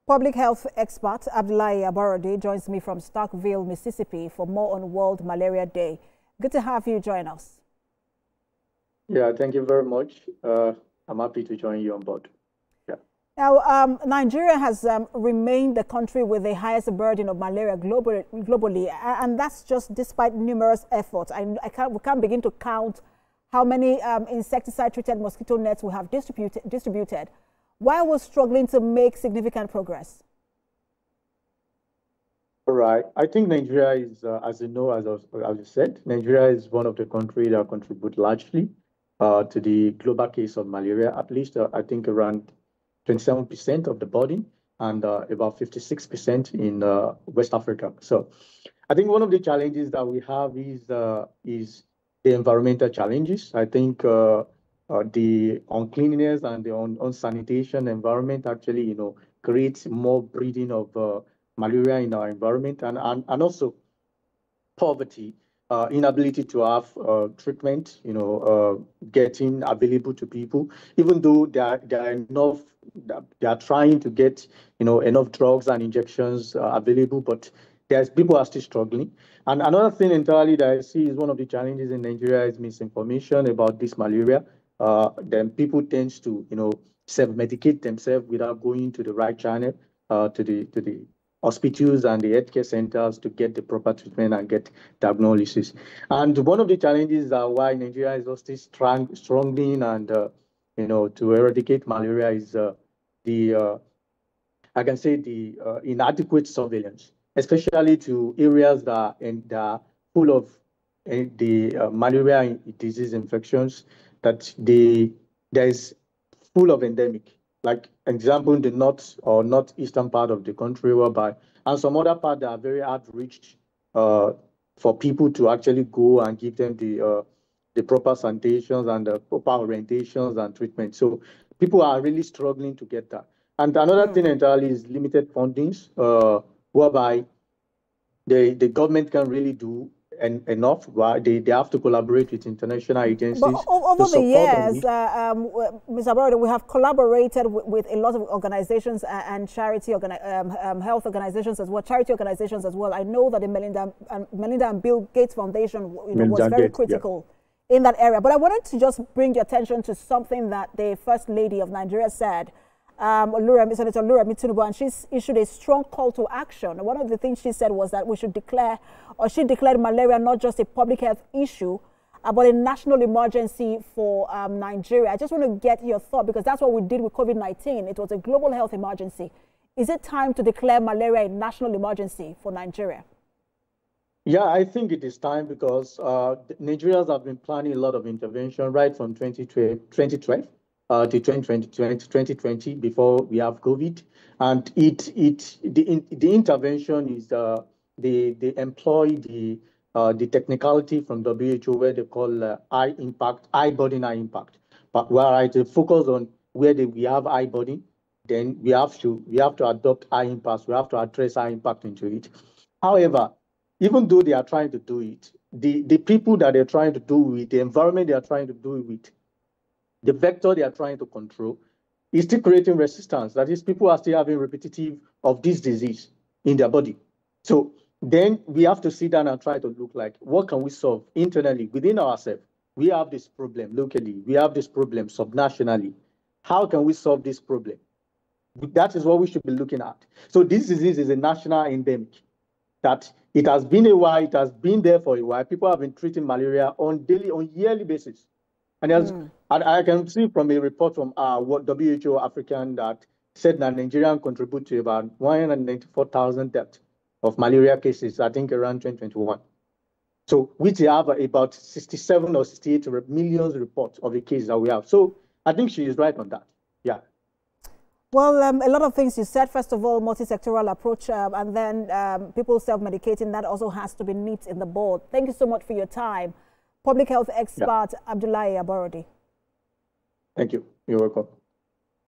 Public health expert Abdullahi Abarode joins me from Starkville, Mississippi for more on World Malaria Day. Good to have you join us. Yeah, thank you very much. I'm happy to join you on board. Yeah. Now, Nigeria has remained the country with the highest burden of malaria globally, and that's just despite numerous efforts. We can't begin to count how many insecticide-treated mosquito nets we have distributed. Why we're struggling to make significant progress? All right. I think Nigeria is, as you know, as you said, Nigeria is one of the countries that contribute largely to the global case of malaria, at least I think around 27% of the burden and about 56% in West Africa. So I think one of the challenges that we have is the environmental challenges. I think the uncleanliness and the unsanitation environment actually, creates more breeding of malaria in our environment, and also poverty, inability to have treatment, getting available to people, even though they are trying to get, enough drugs and injections available, but people are still struggling. And another thing entirely that I see is one of the challenges in Nigeria is misinformation about this malaria. Then people tend to, self-medicate themselves without going to the right channel, to the hospitals and the healthcare centers to get the proper treatment and get diagnosis. And one of the challenges why Nigeria is also struggling and, to eradicate malaria is I can say the inadequate surveillance, especially to areas that are full of the malaria disease infections, that there's full of endemic. Like example, in the northeastern part of the country, and some other parts that are very hard reached for people to actually go and give them the proper sanitations and the proper orientations and treatment. So people are really struggling to get that. And another thing entirely is limited fundings, whereby the government can really do enough. They have to collaborate with international agencies. But over the years, Ms. Abarode, we have collaborated with a lot of organizations and charity health organizations as well, charity organizations as well. I know that the Melinda and Bill Gates Foundation was very critical in that area. But I wanted to just bring your attention to something that the First Lady of Nigeria said, Senator Oluremi Tinubu, and she's issued a strong call to action. And one of the things she said was that she declared malaria not just a public health issue, but a national emergency for Nigeria. I just want to get your thought, because that's what we did with COVID-19. It was a global health emergency. Is it time to declare malaria a national emergency for Nigeria? Yeah, I think it is time, because Nigerians have been planning a lot of intervention right from 2012. To 2020, before we have COVID, and the intervention is they employ the technicality from WHO, where they call high burden, high impact. But where they focus on where we have high burden, then we have to adopt high impact. We have to address high impact into it. However, even though they are trying to do it, the people that they're trying to do it, the environment they are trying to do it with, the vector they are trying to control, is still creating resistance. That is, people are still having repetitive of this disease in their body. So then we have to sit down and try to look like, what can we solve internally within ourselves? We have this problem locally. We have this problem subnationally. How can we solve this problem? That is what we should be looking at. So this disease is a national endemic, that it has been a while, it has been there for a while. People have been treating malaria on yearly basis. And I can see from a report from WHO African that said that Nigeria contribute to about 194,000 deaths of malaria cases, I think around 2021. So which they have about 67 or 68 million reports of the cases that we have. So I think she is right on that. Yeah. Well, a lot of things you said. First of all, multi-sectoral approach, and then people self-medicating, that also has to be nipped in the bud. Thank you so much for your time. Public health expert Abdullahi Abarode. Thank you. You're welcome.